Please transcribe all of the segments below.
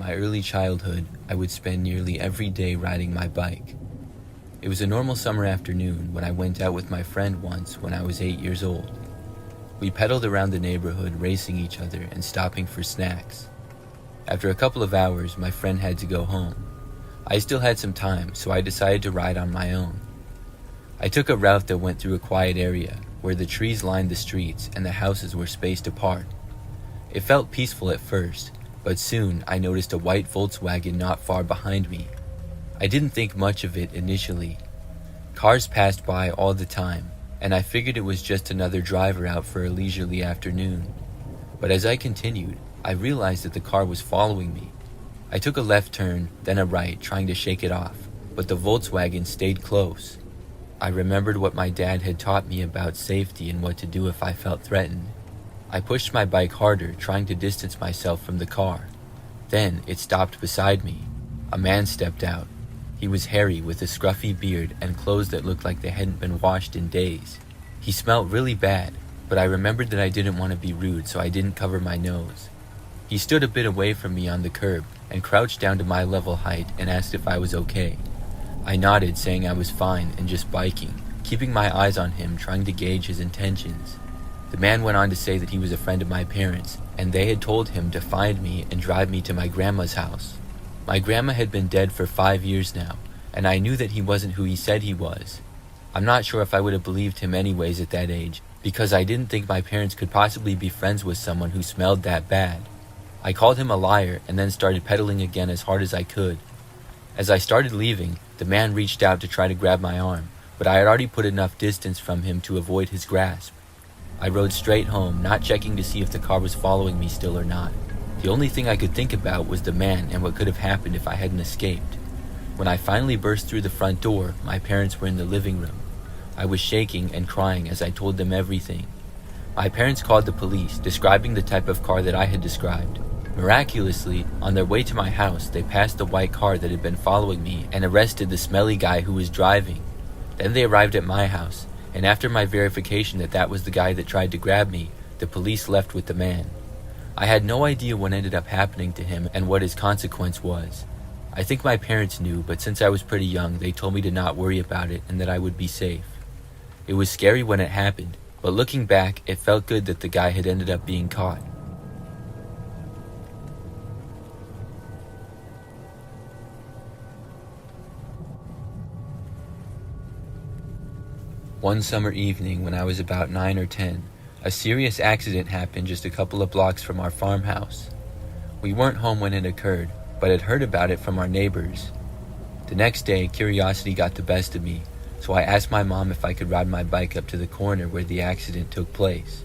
my early childhood, I would spend nearly every day riding my bike. It was a normal summer afternoon when I went out with my friend once when I was 8 years old. We pedaled around the neighborhood, racing each other and stopping for snacks. After a couple of hours, my friend had to go home. I still had some time, so I decided to ride on my own. I took a route that went through a quiet area, where the trees lined the streets and the houses were spaced apart. It felt peaceful at first, but soon I noticed a white Volkswagen not far behind me. I didn't think much of it initially. Cars passed by all the time, and I figured it was just another driver out for a leisurely afternoon. But as I continued, I realized that the car was following me. I took a left turn, then a right, trying to shake it off, but the Volkswagen stayed close. I remembered what my dad had taught me about safety and what to do if I felt threatened. I pushed my bike harder, trying to distance myself from the car. Then it stopped beside me. A man stepped out. He was hairy with a scruffy beard and clothes that looked like they hadn't been washed in days. He smelled really bad, but I remembered that I didn't want to be rude, so I didn't cover my nose. He stood a bit away from me on the curb and crouched down to my level height and asked if I was okay. I nodded, saying I was fine and just biking, keeping my eyes on him, trying to gauge his intentions. The man went on to say that he was a friend of my parents, and they had told him to find me and drive me to my grandma's house. My grandma had been dead for 5 years now, and I knew that he wasn't who he said he was. I'm not sure if I would have believed him anyways at that age, because I didn't think my parents could possibly be friends with someone who smelled that bad. I called him a liar and then started pedaling again as hard as I could. As I started leaving, the man reached out to try to grab my arm, but I had already put enough distance from him to avoid his grasp. I rode straight home, not checking to see if the car was following me still or not. The only thing I could think about was the man and what could have happened if I hadn't escaped. When I finally burst through the front door, my parents were in the living room. I was shaking and crying as I told them everything. My parents called the police, describing the type of car that I had described. Miraculously, on their way to my house, they passed the white car that had been following me and arrested the smelly guy who was driving. Then they arrived at my house, and after my verification that that was the guy that tried to grab me, the police left with the man. I had no idea what ended up happening to him and what his consequence was. I think my parents knew, but since I was pretty young, they told me to not worry about it and that I would be safe. It was scary when it happened, but looking back, it felt good that the guy had ended up being caught. One summer evening when I was about 9 or 10, a serious accident happened just a couple of blocks from our farmhouse. We weren't home when it occurred, but had heard about it from our neighbors. The next day, curiosity got the best of me, so I asked my mom if I could ride my bike up to the corner where the accident took place.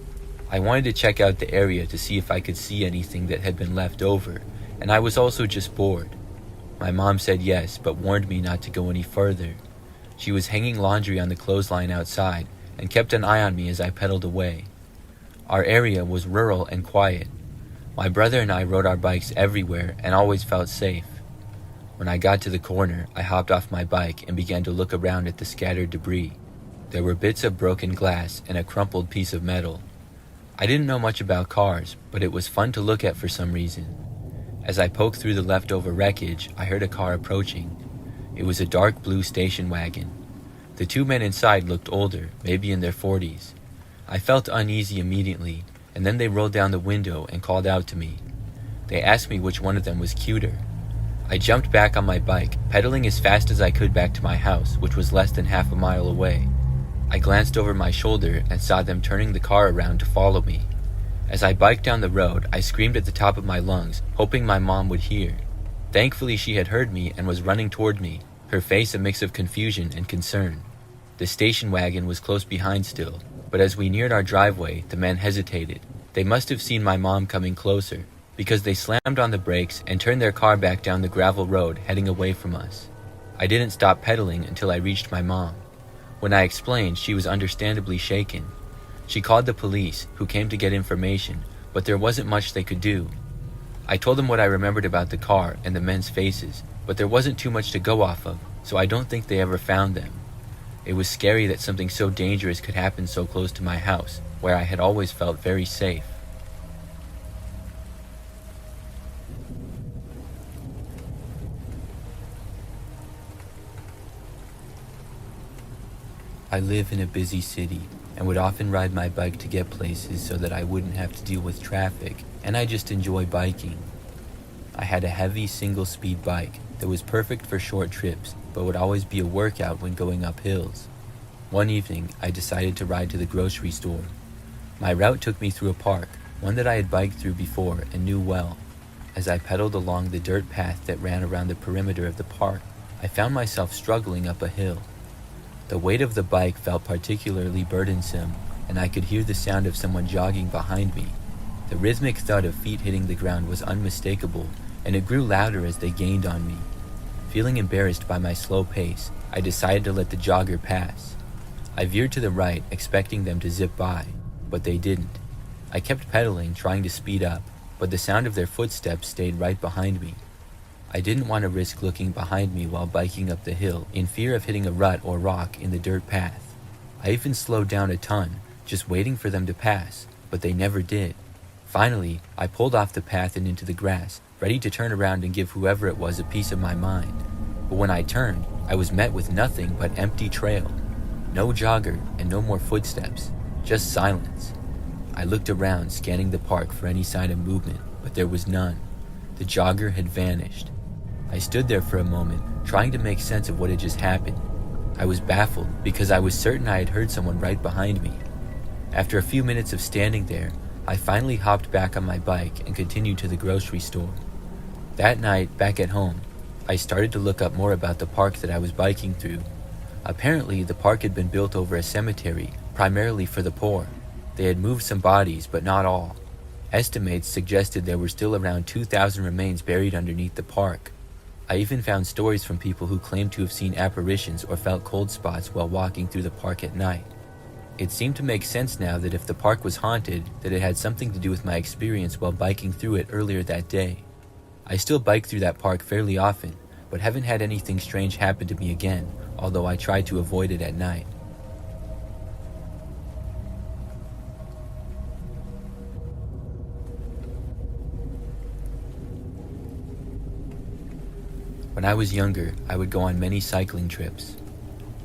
I wanted to check out the area to see if I could see anything that had been left over, and I was also just bored. My mom said yes, but warned me not to go any further. She was hanging laundry on the clothesline outside and kept an eye on me as I pedaled away. Our area was rural and quiet. My brother and I rode our bikes everywhere and always felt safe. When I got to the corner, I hopped off my bike and began to look around at the scattered debris. There were bits of broken glass and a crumpled piece of metal. I didn't know much about cars, but it was fun to look at for some reason. As I poked through the leftover wreckage, I heard a car approaching. It was a dark blue station wagon. The two men inside looked older, maybe in their 40s. I felt uneasy immediately, and then they rolled down the window and called out to me. They asked me which one of them was cuter. I jumped back on my bike, pedaling as fast as I could back to my house, which was less than half a mile away. I glanced over my shoulder and saw them turning the car around to follow me. As I biked down the road, I screamed at the top of my lungs, hoping my mom would hear. Thankfully, she had heard me and was running toward me, her face a mix of confusion and concern. The station wagon was close behind still, but as we neared our driveway, the men hesitated. They must have seen my mom coming closer, because they slammed on the brakes and turned their car back down the gravel road, heading away from us. I didn't stop pedaling until I reached my mom. When I explained, she was understandably shaken. She called the police, who came to get information, but there wasn't much they could do. I told them what I remembered about the car and the men's faces, but there wasn't too much to go off of, so I don't think they ever found them. It was scary that something so dangerous could happen so close to my house, where I had always felt very safe. I live in a busy city and would often ride my bike to get places so that I wouldn't have to deal with traffic, and I just enjoy biking. I had a heavy single-speed bike that was perfect for short trips but would always be a workout when going up hills. One evening, I decided to ride to the grocery store. My route took me through a park, one that I had biked through before and knew well. As I pedaled along the dirt path that ran around the perimeter of the park, I found myself struggling up a hill. The weight of the bike felt particularly burdensome, and I could hear the sound of someone jogging behind me. The rhythmic thud of feet hitting the ground was unmistakable, and it grew louder as they gained on me. Feeling embarrassed by my slow pace, I decided to let the jogger pass. I veered to the right, expecting them to zip by, but they didn't. I kept pedaling, trying to speed up, but the sound of their footsteps stayed right behind me. I didn't want to risk looking behind me while biking up the hill, in fear of hitting a rut or rock in the dirt path. I even slowed down a ton, just waiting for them to pass, but they never did. Finally, I pulled off the path and into the grass, ready to turn around and give whoever it was a piece of my mind. But when I turned, I was met with nothing but empty trail. No jogger and no more footsteps, just silence. I looked around, scanning the park for any sign of movement, but there was none. The jogger had vanished. I stood there for a moment, trying to make sense of what had just happened. I was baffled because I was certain I had heard someone right behind me. After a few minutes of standing there, I finally hopped back on my bike and continued to the grocery store. That night, back at home, I started to look up more about the park that I was biking through. Apparently, the park had been built over a cemetery, primarily for the poor. They had moved some bodies, but not all. Estimates suggested there were still around 2,000 remains buried underneath the park. I even found stories from people who claimed to have seen apparitions or felt cold spots while walking through the park at night. It seemed to make sense now that if the park was haunted, that it had something to do with my experience while biking through it earlier that day. I still bike through that park fairly often, but haven't had anything strange happen to me again, although I try to avoid it at night. When I was younger, I would go on many cycling trips.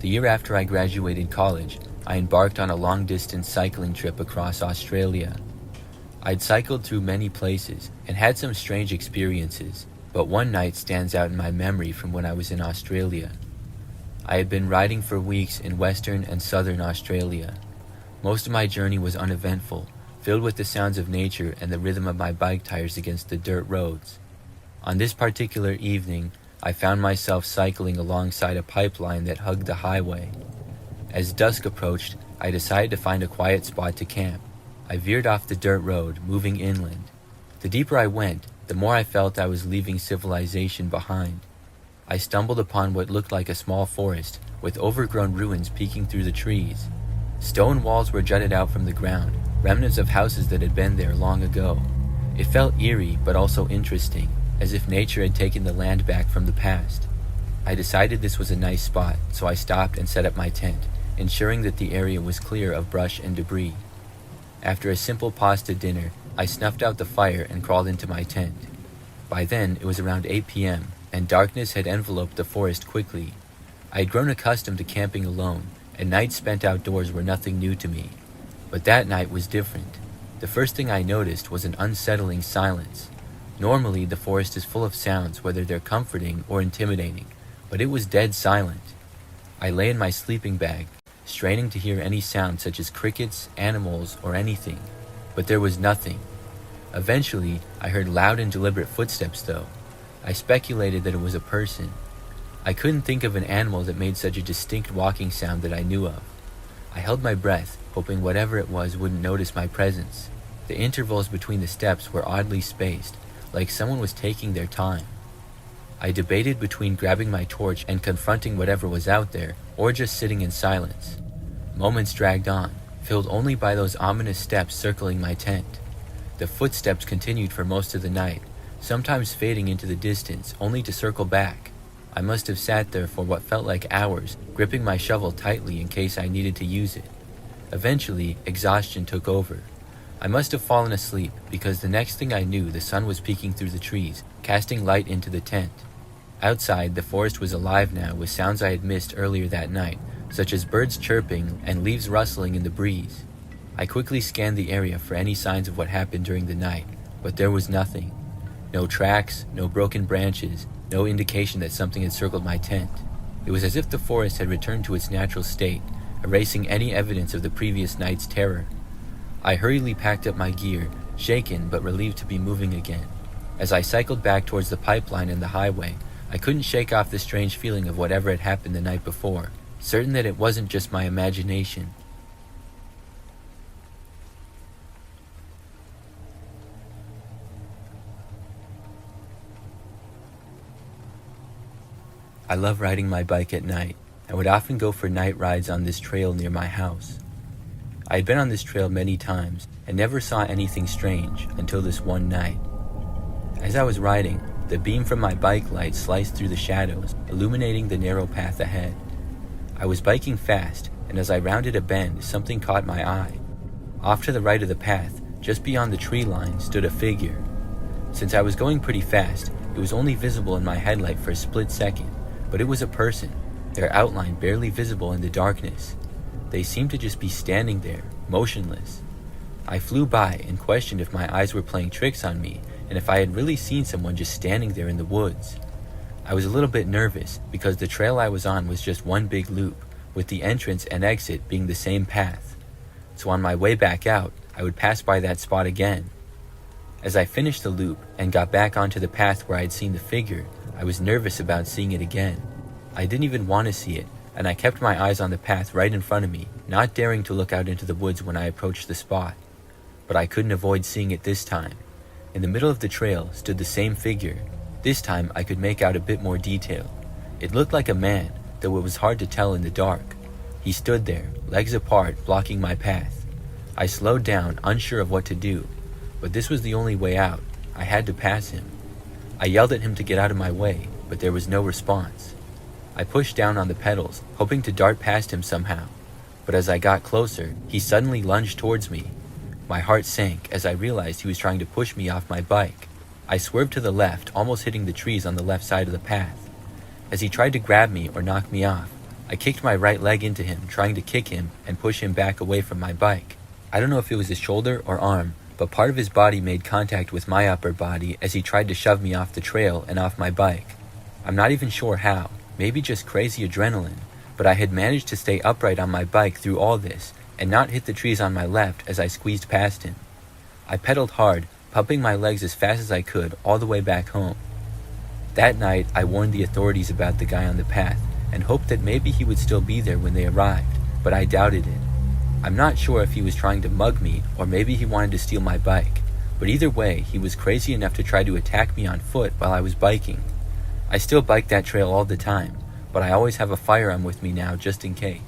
The year after I graduated college, I embarked on a long-distance cycling trip across Australia. I'd cycled through many places and had some strange experiences, but one night stands out in my memory from when I was in Australia. I had been riding for weeks in Western and Southern Australia. Most of my journey was uneventful, filled with the sounds of nature and the rhythm of my bike tires against the dirt roads. On this particular evening, I found myself cycling alongside a pipeline that hugged the highway. As dusk approached, I decided to find a quiet spot to camp. I veered off the dirt road, moving inland. The deeper I went, the more I felt I was leaving civilization behind. I stumbled upon what looked like a small forest, with overgrown ruins peeking through the trees. Stone walls were jutted out from the ground, remnants of houses that had been there long ago. It felt eerie, but also interesting, as if nature had taken the land back from the past. I decided this was a nice spot, so I stopped and set up my tent, ensuring that the area was clear of brush and debris. After a simple pasta dinner, I snuffed out the fire and crawled into my tent. By then, it was around 8 p.m., and darkness had enveloped the forest quickly. I had grown accustomed to camping alone, and nights spent outdoors were nothing new to me. But that night was different. The first thing I noticed was an unsettling silence. Normally, the forest is full of sounds, whether they're comforting or intimidating, but it was dead silent. I lay in my sleeping bag, straining to hear any sound such as crickets, animals, or anything, but there was nothing. Eventually, I heard loud and deliberate footsteps though. I speculated that it was a person. I couldn't think of an animal that made such a distinct walking sound that I knew of. I held my breath, hoping whatever it was wouldn't notice my presence. The intervals between the steps were oddly spaced, like someone was taking their time. I debated between grabbing my torch and confronting whatever was out there, or just sitting in silence. Moments dragged on, filled only by those ominous steps circling my tent. The footsteps continued for most of the night, sometimes fading into the distance, only to circle back. I must have sat there for what felt like hours, gripping my shovel tightly in case I needed to use it. Eventually, exhaustion took over. I must have fallen asleep, because the next thing I knew, the sun was peeking through the trees, casting light into the tent. Outside, the forest was alive now with sounds I had missed earlier that night, such as birds chirping and leaves rustling in the breeze. I quickly scanned the area for any signs of what happened during the night, but there was nothing. No tracks, no broken branches, no indication that something had circled my tent. It was as if the forest had returned to its natural state, erasing any evidence of the previous night's terror. I hurriedly packed up my gear, shaken but relieved to be moving again. As I cycled back towards the pipeline and the highway, I couldn't shake off the strange feeling of whatever had happened the night before, certain that it wasn't just my imagination. I love riding my bike at night. I would often go for night rides on this trail near my house. I had been on this trail many times and never saw anything strange until this one night. As I was riding, the beam from my bike light sliced through the shadows, illuminating the narrow path ahead. I was biking fast, and as I rounded a bend, something caught my eye. Off to the right of the path, just beyond the tree line, stood a figure. Since I was going pretty fast, it was only visible in my headlight for a split second, but it was a person, their outline barely visible in the darkness. They seemed to just be standing there, motionless. I flew by and questioned if my eyes were playing tricks on me and if I had really seen someone just standing there in the woods. I was a little bit nervous because the trail I was on was just one big loop, with the entrance and exit being the same path. So on my way back out, I would pass by that spot again. As I finished the loop and got back onto the path where I had seen the figure, I was nervous about seeing it again. I didn't even want to see it, and I kept my eyes on the path right in front of me, not daring to look out into the woods when I approached the spot. But I couldn't avoid seeing it this time. In the middle of the trail stood the same figure. This time I could make out a bit more detail. It looked like a man, though it was hard to tell in the dark. He stood there, legs apart, blocking my path. I slowed down, unsure of what to do, but this was the only way out. I had to pass him. I yelled at him to get out of my way, but there was no response. I pushed down on the pedals, hoping to dart past him somehow, but as I got closer, he suddenly lunged towards me. My heart sank as I realized he was trying to push me off my bike. I swerved to the left, almost hitting the trees on the left side of the path. As he tried to grab me or knock me off, I kicked my right leg into him, trying to kick him and push him back away from my bike. I don't know if it was his shoulder or arm, but part of his body made contact with my upper body as he tried to shove me off the trail and off my bike. I'm not even sure how, maybe just crazy adrenaline, but I had managed to stay upright on my bike through all this and not hit the trees on my left as I squeezed past him. I pedaled hard, pumping my legs as fast as I could all the way back home. That night, I warned the authorities about the guy on the path and hoped that maybe he would still be there when they arrived, but I doubted it. I'm not sure if he was trying to mug me or maybe he wanted to steal my bike, but either way, he was crazy enough to try to attack me on foot while I was biking. I still bike that trail all the time, but I always have a firearm with me now just in case.